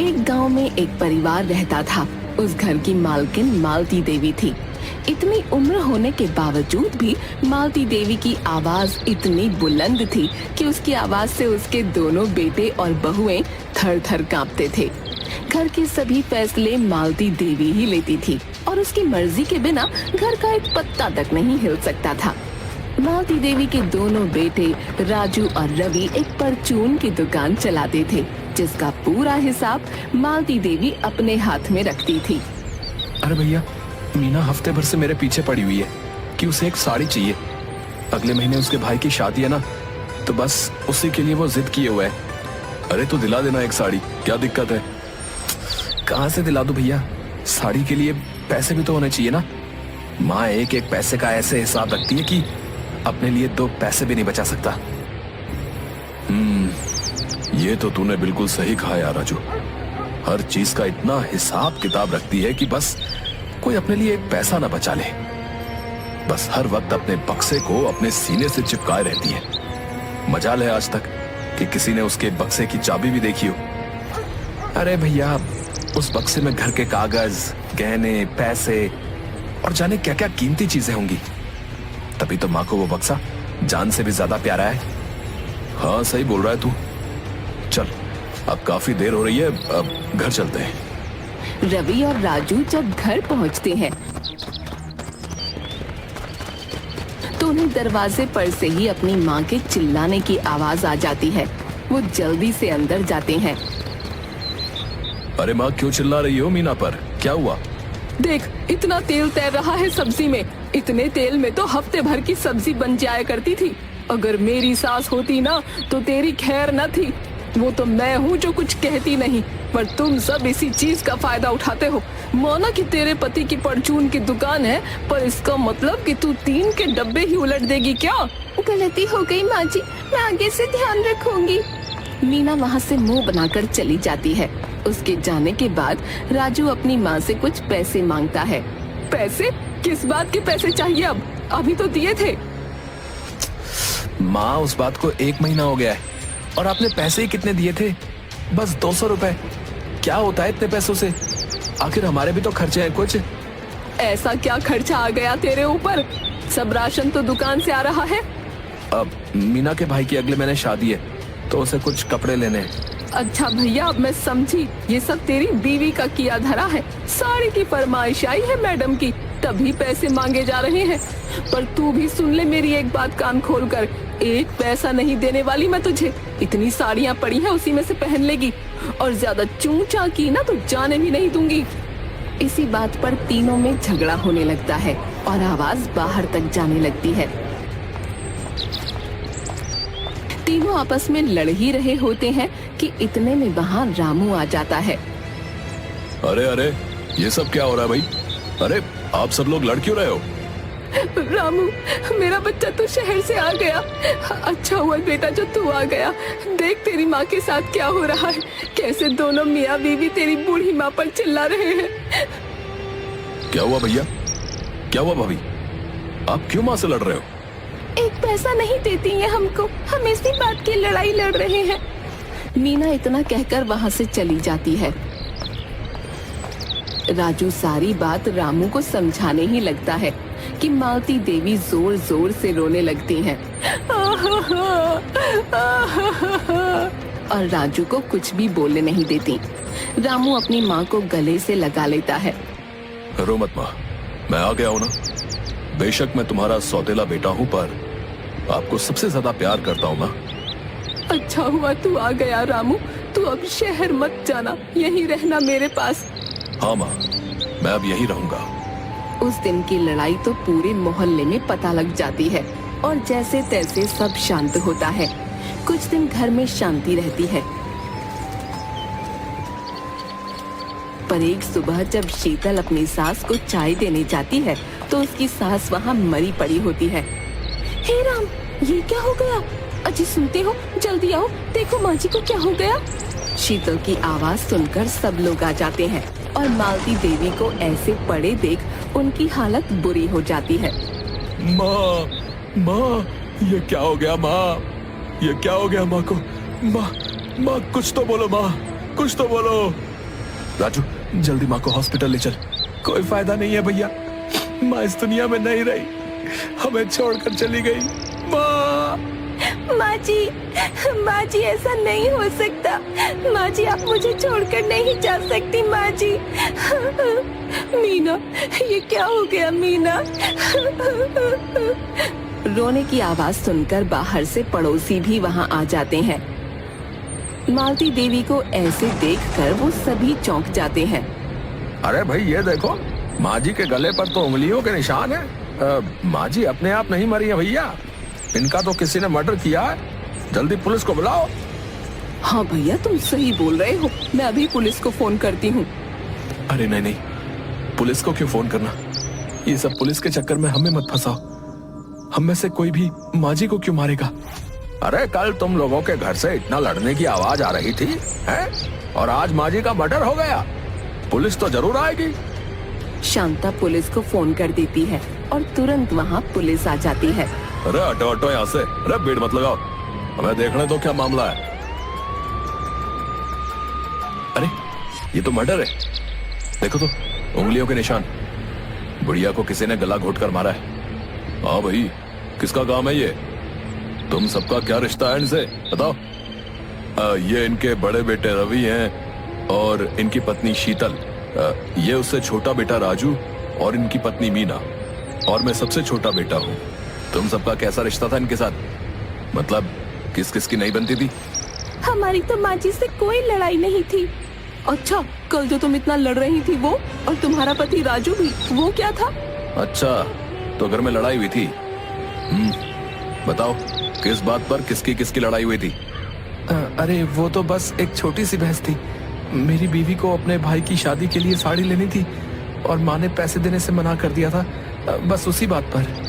एक गांव में एक परिवार रहता था। उस घर की मालकिन मालती देवी थी। इतनी उम्र होने के बावजूद भी मालती देवी की आवाज इतनी बुलंद थी कि उसकी आवाज से उसके दोनों बेटे और बहुएं थर थर कांपते थे। घर के सभी फैसले मालती देवी ही लेती थी और उसकी मर्जी के बिना घर का एक पत्ता तक नहीं हिल सकता था। मालती देवी के दोनों बेटे राजू और रवि एक परचून की दुकान चलाते थे, जिसका पूरा हिसाब मालती देवी अपने हाथ में रखती थी। अरे भैया, मीना हफ्ते भर से मेरे पीछे पड़ी हुई है कि उसे एक साड़ी चाहिए। अगले महीने उसके भाई की शादी है ना, तो बस उसी के लिए वो जिद किए हुए है। अरे तो दिला देना एक साड़ी, क्या दिक्कत है? कहाँ से दिला दूं भैया, साड़ी के लिए पैसे भी तो होने चाहिए ना। माँ एक एक पैसे का ऐसे हिसाब रखती है कि अपने लिए 2 पैसे भी नहीं बचा सकता। ये तो तूने बिल्कुल सही कहा यार राजू। हर चीज का इतना हिसाब किताब रखती है कि बस कोई अपने लिए एक पैसा ना बचा ले। बस हर वक्त अपने बक्से को अपने सीने से चिपकाए रहती है। मजाल है आज तक कि किसी ने उसके बक्से की चाबी भी देखी हो। अरे भैया, उस बक्से में घर के कागज, गहने, पैसे और जाने क्या क्या कीमती चीजें होंगी। तभी तो माँ को वो बक्सा जान से भी ज्यादा प्यारा है। हाँ सही बोल रहा है तू। चल, अब काफी देर हो रही है, अब घर चलते हैं। रवि और राजू जब घर पहुंचते हैं तो उन्हें दरवाजे पर से ही अपनी माँ के चिल्लाने की आवाज आ जाती है। वो जल्दी से अंदर जाते हैं। अरे माँ, क्यों चिल्ला रही हो मीना पर? क्या हुआ? देख, इतना तेल तैर रहा है सब्जी में। इतने तेल में तो हफ्ते भर की सब्जी बन जाया करती थी। अगर मेरी सास होती ना तो तेरी खैर न थी। वो तो मैं हूँ जो कुछ कहती नहीं, पर तुम सब इसी चीज का फायदा उठाते हो। माना कि तेरे पति की परचून की दुकान है, पर इसका मतलब कि तू 3 के डब्बे ही उलट देगी क्या? गलती हो गई माँ जी, मैं आगे से ध्यान रखूंगी। मीना वहाँ से मुंह बनाकर चली जाती है। उसके जाने के बाद राजू अपनी माँ से कुछ पैसे मांगता है। पैसे? किस बात के पैसे चाहिए? अब अभी तो दिए थे। माँ, उस बात को 1 महीना हो गया है और आपने पैसे ही कितने दिए थे? बस 200 रुपए। क्या होता है इतने पैसों से? आखिर हमारे भी तो खर्चे हैं कुछ। ऐसा क्या खर्चा आ गया तेरे ऊपर? सब राशन तो दुकान से आ रहा है। अब मीना के भाई की अगले महीने शादी है, तो उसे कुछ कपड़े लेने हैं। अच्छा भैया, अब मैं समझी। ये सब तेरी बीवी का किया धरा है। साड़ी की फरमाइश आई है मैडम की, तभी पैसे मांगे जा रहे हैं। पर तू भी सुन ले मेरी एक बात कान खोल कर। 1 पैसा नहीं देने वाली मैं तुझे। इतनी साड़ियाँ पड़ी हैं, उसी में से पहन लेगी। और ज्यादा चूचा की ना तो जाने भी नहीं दूंगी। इसी बात पर तीनों में झगड़ा होने लगता है और आवाज बाहर तक जाने लगती है। तीनों आपस में लड़ ही रहे होते हैं कि इतने में वहाँ रामू आ जाता है। अरे अरे, ये सब क्या हो रहा है भाई? अरे आप सब लोग लड़ क्यों रहे हो? रामू, मेरा बच्चा तो शहर से आ गया। अच्छा हुआ बेटा जो तू आ गया। देख तेरी माँ के साथ क्या हो रहा है, कैसे दोनों मियाँ बीवी तेरी बूढ़ी माँ पर चिल्ला रहे हैं। क्या हुआ भैया? क्या हुआ भाभी? आप क्यों माँ से लड़ रहे हो? 1 पैसा नहीं देती है हमको, हम इसी बात की लड़ाई लड़ रहे हैं। मीना इतना कहकर वहाँ से चली जाती है। राजू सारी बात रामू को समझाने ही लगता है कि मालती देवी जोर जोर से रोने लगती हैं। और राजू को कुछ भी बोलने नहीं देती। रामू अपनी माँ को गले से लगा लेता है। रो मत माँ, मैं आ गया हूँ ना। बेशक मैं तुम्हारा सौतेला बेटा हूँ, पर आपको सबसे ज्यादा प्यार करता हूँ माँ। अच्छा हुआ तू आ गया रामू। तू अब शहर मत जाना, यहीं रहना मेरे पास। हाँ माँ, मैं अब यहीं रहूंगा। उस दिन की लड़ाई तो पूरे मोहल्ले में पता लग जाती है और जैसे तैसे सब शांत होता है। कुछ दिन घर में शांति रहती है, पर एक सुबह जब शीतल अपनी सास को चाय देने जाती है तो उसकी सास वहाँ मरी पड़ी होती है। हे राम, ये क्या हो गया? अजी सुनते हो, जल्दी आओ, देखो माँ जी को क्या हो गया। शीतल की आवाज सुनकर सब लोग आ जाते हैं और मालती देवी को ऐसे पड़े देख उनकी हालत बुरी हो जाती है। माँ, माँ, ये क्या हो गया माँ? ये क्या हो गया माँ को? माँ, माँ कुछ तो बोलो माँ, कुछ तो बोलो। राजू जल्दी माँ को हॉस्पिटल ले चल। कोई फायदा नहीं है भैया, माँ इस दुनिया में नहीं रही, हमें छोड़कर चली गई। माँ माँ जी ऐसा नहीं हो सकता। माँ जी आप मुझे छोड़कर नहीं जा सकती माँ जी। मीना, ये क्या हो गया मीना? रोने की आवाज सुनकर बाहर से पड़ोसी भी वहाँ आ जाते हैं। मालती देवी को ऐसे देखकर वो सभी चौंक जाते हैं। अरे भाई ये देखो, माँ जी के गले पर तो उंगलियों के निशान है। माँ जी अपने आप नहीं मरी है भैया, इनका तो किसी ने मर्डर किया है। जल्दी पुलिस को बुलाओ। हाँ भैया तुम सही बोल रहे हो, मैं अभी पुलिस को फोन करती हूँ। अरे नहीं, पुलिस को क्यों फोन करना? ये सब पुलिस के चक्कर में हमें मत फंसाओ। हम में से कोई भी माँ जी को क्यों मारेगा? अरे कल तुम लोगों के घर से इतना लड़ने की आवाज आ रही थी, हैं? और आज माँ जी का मर्डर हो गया। पुलिस तो जरूर आएगी। शांता पुलिस को फोन कर देती है और तुरंत वहाँ पुलिस आ जाती है। अरे हटो यहाँ से, अरे भीड़ मत लगाओ, हमें देखने दो क्या मामला है। अरे ये तो मर्डर है, देखो तो उंगलियों के निशान। बुढ़िया को किसी ने गला घोट कर मारा है। हाँ भाई, किसका काम है ये? तुम सबका क्या रिश्ता है इनसे, बताओ। ये इनके बड़े बेटे रवि हैं और इनकी पत्नी शीतल। ये उससे छोटा बेटा राजू और इनकी पत्नी मीना, और मैं सबसे छोटा बेटा हूँ। तुम सबका कैसा रिश्ता था इनके साथ? मतलब किस किस की नहीं बनती थी? हमारी तो माँ जी से कोई लड़ाई नहीं थी। अच्छा, कल जो तुम इतना लड़ रही थी वो, और तुम्हारा पति राजू भी, वो क्या था? अच्छा, तो घर में लड़ाई हुई थी। बताओ किस बात पर किसकी लड़ाई हुई थी? अरे वो तो बस एक छोटी सी बहस थी। मेरी बीवी को अपने भाई की शादी के लिए साड़ी लेनी थी और माँ ने पैसे देने से मना कर दिया था, बस उसी बात पर।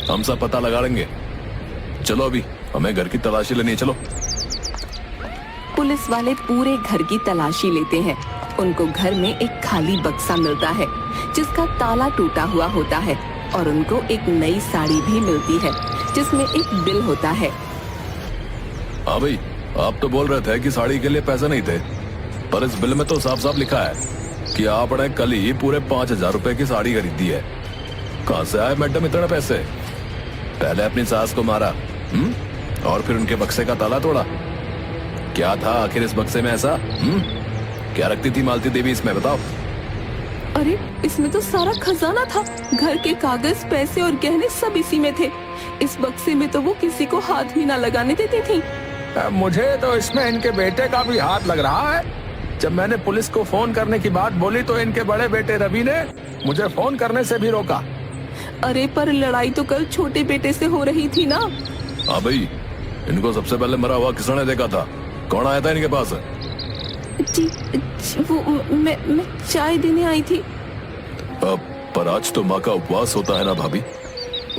हम सब पता लगा लेंगे। चलो अभी हमें घर की तलाशी लेनी है, चलो। पुलिस वाले पूरे घर की तलाशी लेते हैं। उनको घर में एक खाली बक्सा मिलता है जिसका ताला टूटा हुआ होता है, और उनको एक नई साड़ी भी मिलती है जिसमें एक बिल होता है। हाँ भाई, आप तो बोल रहे थे कि साड़ी के लिए पैसे नहीं थे, पर इस बिल में तो साफ साफ लिखा है कि आपने कल ही पूरे 5,000 रुपए की साड़ी खरीदी है। कहाँ से आए मैडम इतने पैसे? पहले अपनी सास को मारा, और फिर उनके बक्से का ताला तोड़ा। क्या था आखिर इस बक्से में ऐसा? क्या रखती थी मालती देवी इसमें, बताओ। अरे इसमें तो सारा खजाना था, घर के कागज, पैसे और गहने सब इसी में थे। इस बक्से में तो वो किसी को हाथ भी ना लगाने देती थी। मुझे तो इसमें इनके बेटे का भी हाथ लग रहा है। जब मैंने पुलिस को फोन करने की बात बोली तो इनके बड़े बेटे रवि ने मुझे फोन करने से भी रोका। अरे पर लड़ाई तो कल छोटे बेटे से हो रही थी ना। हाँ भाई, इनको सबसे पहले मरा हुआ किसने देखा था? कौन आया था इनके पास? जी, वो मैं चाय देने आई थी। पर आज तो माँ का उपवास होता है ना भाभी।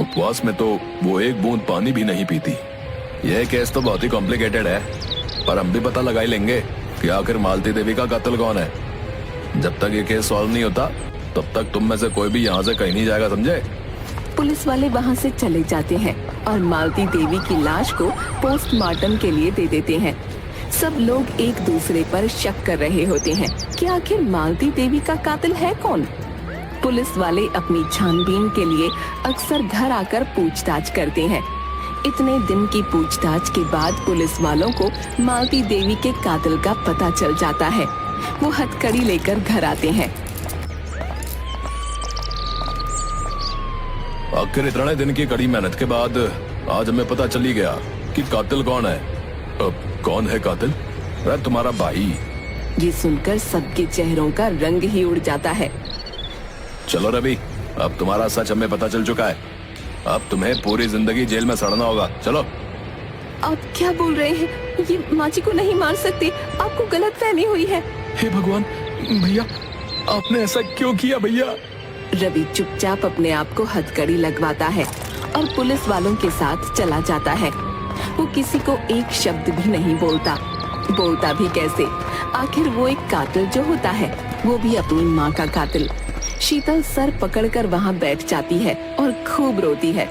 उपवास में तो वो एक बूंद पानी भी नहीं पीती। यह केस तो बहुत ही कॉम्प्लिकेटेड है, पर हम भी पता लगा ही लेंगे कि आखिर मालती देवी का कातिल कौन है। जब तक ये केस सॉल्व नहीं होता तब तक तुम में से कोई भी यहाँ से कहीं नहीं जाएगा, समझे? पुलिस वाले वहाँ से चले जाते हैं और मालती देवी की लाश को पोस्टमार्टम के लिए दे देते हैं। सब लोग एक दूसरे पर शक कर रहे होते हैं कि आखिर मालती देवी का कातिल है कौन। पुलिस वाले अपनी छानबीन के लिए अक्सर घर आकर पूछताछ करते हैं। इतने दिन की पूछताछ के बाद पुलिस वालों को मालती देवी के कातिल का पता चल जाता है। वो हथकड़ी लेकर घर आते हैं। आखिर इतने दिन की कड़ी मेहनत के बाद आज हमें पता चल ही गया कि कातिल कौन है। कौन है कातिल? अरे तुम्हारा भाई। ये सुनकर सबके चेहरों का रंग ही उड़ जाता है। चलो रवि, अब तुम्हारा सच हमें पता चल चुका है। अब तुम्हें पूरी जिंदगी जेल में सड़ना होगा। चलो। आप क्या बोल रहे हैं? ये माँ जी को नहीं मार सकते, आपको गलतफहमी हुई है। हे भगवान, भैया आपने ऐसा क्यों किया भैया? रवि चुपचाप अपने आप को हथकड़ी लगवाता है और पुलिस वालों के साथ चला जाता है। वो किसी को एक शब्द भी नहीं बोलता भी कैसे? आखिर वो एक कातिल जो होता है, वो भी अपनी माँ का कातिल। शीतल सर पकड़कर वहाँ बैठ जाती है और खूब रोती है।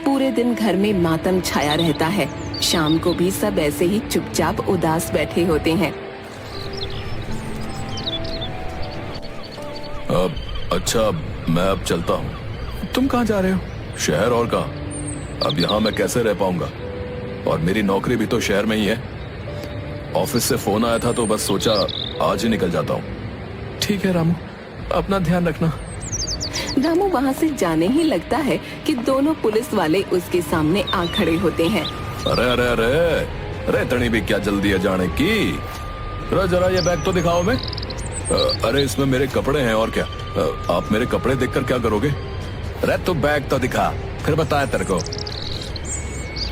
पूरे दिन घर में मातम छाया रहता है। शाम को भी सब ऐसे ही चुपचाप उदास बैठे होते हैं। अच्छा, मैं अब चलता हूँ। तुम कहाँ जा रहे हो? शहर, और कहाँ? अब यहाँ मैं कैसे रह पाऊंगा? और मेरी नौकरी भी तो शहर में ही है। ऑफिस से फोन आया था तो बस सोचा आज ही निकल जाता हूँ। ठीक है रामू, अपना ध्यान रखना। रामू वहाँ से जाने ही लगता है कि दोनों पुलिस वाले उसके सामने आ खड़े होते हैं। अरे अरे अरे अरे, इतनी भी क्या जल्दी है जाने की? जरा ये बैग तो दिखाओ मैं। अरे इसमें मेरे कपड़े हैं, और क्या? आप मेरे कपड़े देखकर क्या करोगे? अरे तो बैग तो दिखा, फिर बताया तेरे को।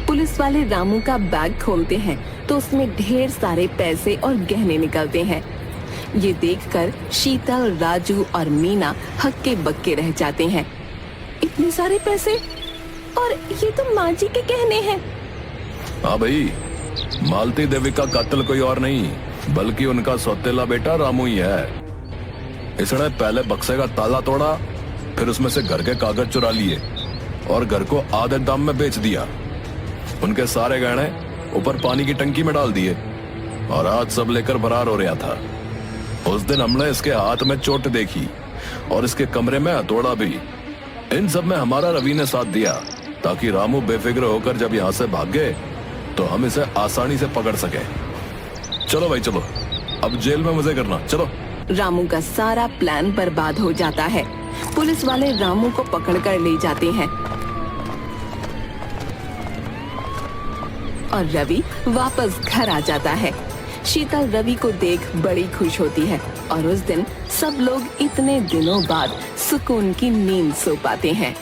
पुलिस वाले रामू का बैग खोलते हैं तो उसमें ढेर सारे पैसे और गहने निकलते हैं। ये देखकर शीतल, राजू और मीना हक्के बक्के रह जाते हैं। इतने सारे पैसे, और ये तो माँ जी के गहने हैं। हाँ भाई, मालती देवी का कातिल कोई और नहीं बल्कि उनका सौतेला बेटा रामू ही है। इसने पहले बक्से का ताला तोड़ा, फिर उसमें से घर के कागज चुरा लिए और घर को आधे दाम में बेच दिया। उनके सारे गहने ऊपर पानी की टंकी में डाल दिए और आज सब लेकर फरार हो रहा था। उस दिन हमने इसके हाथ में चोट देखी और इसके कमरे में हथौड़ा भी। इन सब में हमारा रवि ने साथ दिया ताकि रामू बेफिक्र होकर जब यहाँ से भागे तो हम इसे आसानी से पकड़ सके। चलो भाई चलो, अब जेल में मजे करना, चलो। रामू का सारा प्लान बर्बाद हो जाता है। पुलिस वाले रामू को पकड़कर ले जाते हैं और रवि वापस घर आ जाता है। शीतल रवि को देख बड़ी खुश होती है और उस दिन सब लोग इतने दिनों बाद सुकून की नींद सो पाते हैं।